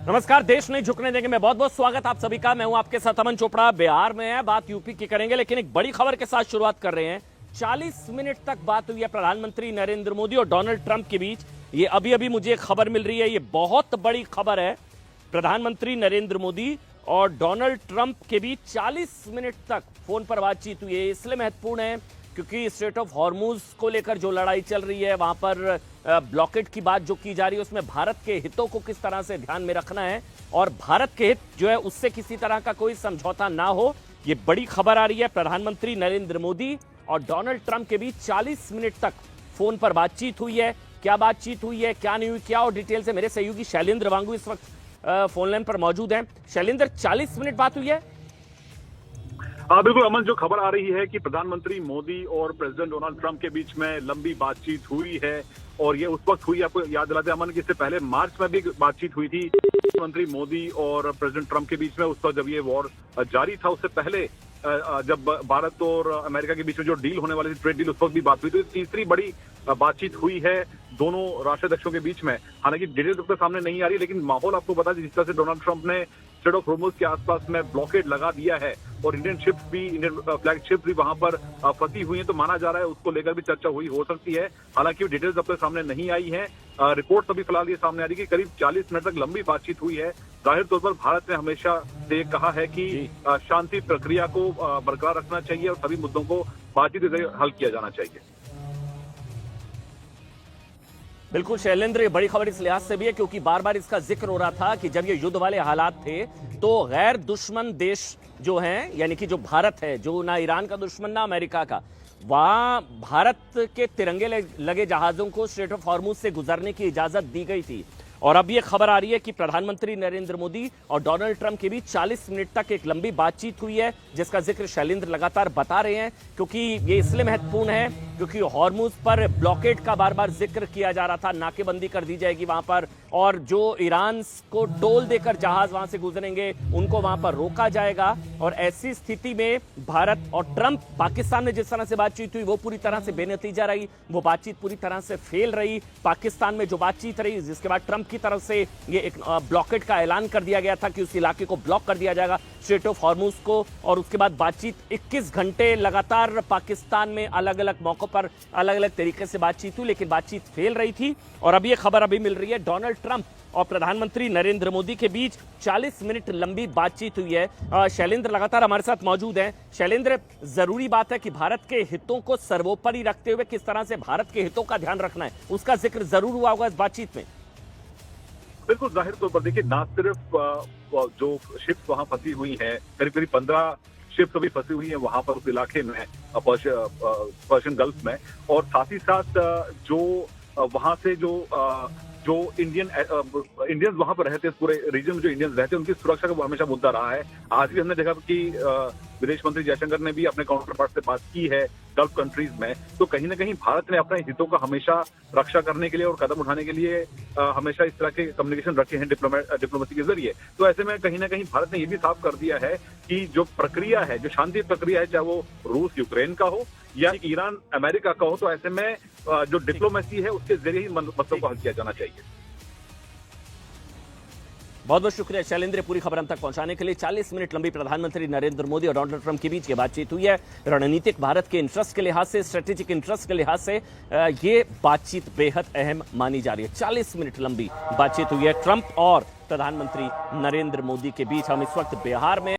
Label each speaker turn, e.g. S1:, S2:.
S1: नमस्कार। देश नहीं झुकने देंगे में बहुत बहुत स्वागत आप सभी का। मैं हूं आपके साथ अमन चोपड़ा। बिहार में है, बात यूपी की करेंगे, लेकिन एक बड़ी खबर के साथ शुरुआत कर रहे हैं। 40 मिनट तक बात हुई है प्रधानमंत्री नरेंद्र मोदी और डोनाल्ड ट्रंप के बीच। ये अभी अभी मुझे एक खबर मिल रही है, ये बहुत बड़ी खबर है। प्रधानमंत्री नरेंद्र मोदी और डोनाल्ड ट्रंप के बीच 40 मिनट तक फोन पर बातचीत हुई है। इसलिए महत्वपूर्ण है क्योंकि स्ट्रेट ऑफ हॉर्मुज को लेकर जो लड़ाई चल रही है, वहां पर ब्लॉकेट की बात जो की जा रही है, उसमें भारत के हितों को किस तरह से ध्यान में रखना है और भारत के हित जो है उससे किसी तरह का कोई समझौता ना हो। ये बड़ी खबर आ रही है। प्रधानमंत्री नरेंद्र मोदी और डोनाल्ड ट्रंप के बीच 40 मिनट तक फोन पर बातचीत हुई है। क्या बातचीत हुई है, क्या नहीं हुई, क्या और डिटेल से मेरे सहयोगी शैलेंद्र वांगू इस वक्त फोन लाइन पर मौजूद हैं। शैलेंद्र, 40 मिनट बात हुई है?
S2: हाँ बिल्कुल अमन, जो खबर आ रही है कि प्रधानमंत्री मोदी और प्रेसिडेंट डोनाल्ड ट्रंप के बीच में लंबी बातचीत हुई है और ये उस वक्त हुई, आपको याद दिलाते अमन कि इससे पहले मार्च में भी बातचीत हुई थी प्रधानमंत्री मोदी और प्रेसिडेंट ट्रंप के बीच में। उस वक्त जब ये वॉर जारी था, उससे पहले जब भारत और अमेरिका के बीच में जो डील होने वाली थी, ट्रेड डील, उस वक्त भी बात हुई। तो तीसरी बड़ी बातचीत हुई है दोनों राष्ट्राध्यक्षों के बीच में। हालांकि डिटेल्स उसके सामने नहीं आ रही, लेकिन माहौल आपको बता दें, जिस तरह से डोनाल्ड ट्रंप ने स्ट्रेट ऑफ हॉर्मुज के आसपास में ब्लॉकेड लगा दिया है और इंडियन फ्लैग शिप्स भी वहां पर फंसी हुई हैं, तो माना जा रहा है उसको लेकर भी चर्चा हुई हो सकती है। हालांकि डिटेल्स अब तक सामने नहीं आई है। रिपोर्ट अभी फिलहाल ये सामने आ रही है कि करीब 40 मिनट तक लंबी बातचीत हुई है। जाहिर तौर पर भारत ने हमेशा से कहा है कि शांति प्रक्रिया को बरकरार रखना चाहिए और सभी मुद्दों को बातचीत के जरिए हल किया जाना चाहिए।
S1: बिल्कुल शैलेंद्र, ये बड़ी खबर इस लिहाज से भी है क्योंकि बार बार इसका जिक्र हो रहा था कि जब ये युद्ध वाले हालात थे तो गैर दुश्मन देश जो हैं, यानी कि जो भारत है, जो ना ईरान का दुश्मन ना अमेरिका का, वहां भारत के तिरंगे लगे जहाजों को स्ट्रेट ऑफ हॉर्मुज से गुजरने की इजाजत दी गई थी। और अब ये खबर आ रही है कि प्रधानमंत्री नरेंद्र मोदी और डोनाल्ड ट्रंप के बीच 40 मिनट तक एक लंबी बातचीत हुई है, जिसका जिक्र शैलेंद्र लगातार बता रहे हैं। क्योंकि ये इसलिए महत्वपूर्ण है क्योंकि हॉर्मुज पर ब्लॉकेड का बार बार जिक्र किया जा रहा था, नाकेबंदी कर दी जाएगी वहां पर, और जो ईरान को टोल देकर जहाज वहां से गुजरेंगे उनको वहां पर रोका जाएगा। और ऐसी स्थिति में भारत और ट्रंप, पाकिस्तान में जिस तरह से बातचीत हुई वो पूरी तरह से बेनतीजा रही, वो बातचीत पूरी तरह से फेल रही। पाकिस्तान में जो बातचीत रही, जिसके बाद ट्रंप की तरफ से ये एक ब्लॉकेट का ऐलान कर दिया गया था कि उस इलाके को ब्लॉक कर दिया जाएगा, स्ट्रेट ऑफ हॉर्मुज को। और उसके बाद बातचीत 21 घंटे लगातार पाकिस्तान में अलग अलग मौकों पर अलग अलग तरीके से बातचीत हुई, लेकिन बातचीत फेल रही थी। और अब ये खबर अभी मिल रही है, डोनाल्ड ट्रंप और प्रधानमंत्री नरेंद्र मोदी के बीच 40 मिनट लंबी बातचीत हुई है। शैलेंद्र लगातार हमारे साथ मौजूद हैं। शैलेंद्र, जरूरी बात है कि भारत के हितों को सर्वोपरि रखते हुए किस तरह से भारत के हितों का ध्यान रखना है, उसका जिक्र जरूर हुआ होगा इस बातचीत में।
S2: बिल्कुल, जाहिर तौर पर देखिए, ना सिर्फ जो शिप्स वहां फंसी हुई हैं, करीब करीब 15 शिप्स अभी फंसी हुई हैं वहां पर उस इलाके में, पर्शियन गल्फ में, और साथ ही साथ जो वहां से जो इंडियंस वहां पर रहते हैं, पूरे रीजन में जो इंडियंस रहते हैं, उनकी सुरक्षा का हमेशा मुद्दा रहा है। आज भी हमने देखा कि विदेश मंत्री जयशंकर ने भी अपने काउंटर पार्ट से बात की है गल्फ कंट्रीज में। तो कहीं ना कहीं भारत ने अपने हितों का हमेशा रक्षा करने के लिए और कदम उठाने के लिए हमेशा इस तरह के कम्युनिकेशन रखे हैं डिप्लोमेसी के जरिए। तो ऐसे में कहीं ना कहीं भारत ने यह भी साफ कर दिया है कि जो प्रक्रिया है, जो शांति प्रक्रिया है, चाहे वो रूस यूक्रेन का हो या ईरान अमेरिका का हो, तो ऐसे में जो डिप्लोमेसी है उसके जरिए ही मसलों को हल किया जाना चाहिए।
S1: बहुत बहुत शुक्रिया शैलेंद्र, पूरी खबर हम तक पहुंचाने के लिए। 40 मिनट लंबी प्रधानमंत्री नरेंद्र मोदी और डोनाल्ड ट्रंप के बीच ये बातचीत हुई है। रणनीतिक भारत के इंटरेस्ट के लिहाज से, स्ट्रेटेजिक इंटरेस्ट के लिहाज से ये बातचीत बेहद अहम मानी जा रही है। 40 मिनट लंबी बातचीत हुई है ट्रंप और प्रधानमंत्री नरेंद्र मोदी के बीच। हम इस वक्त बिहार में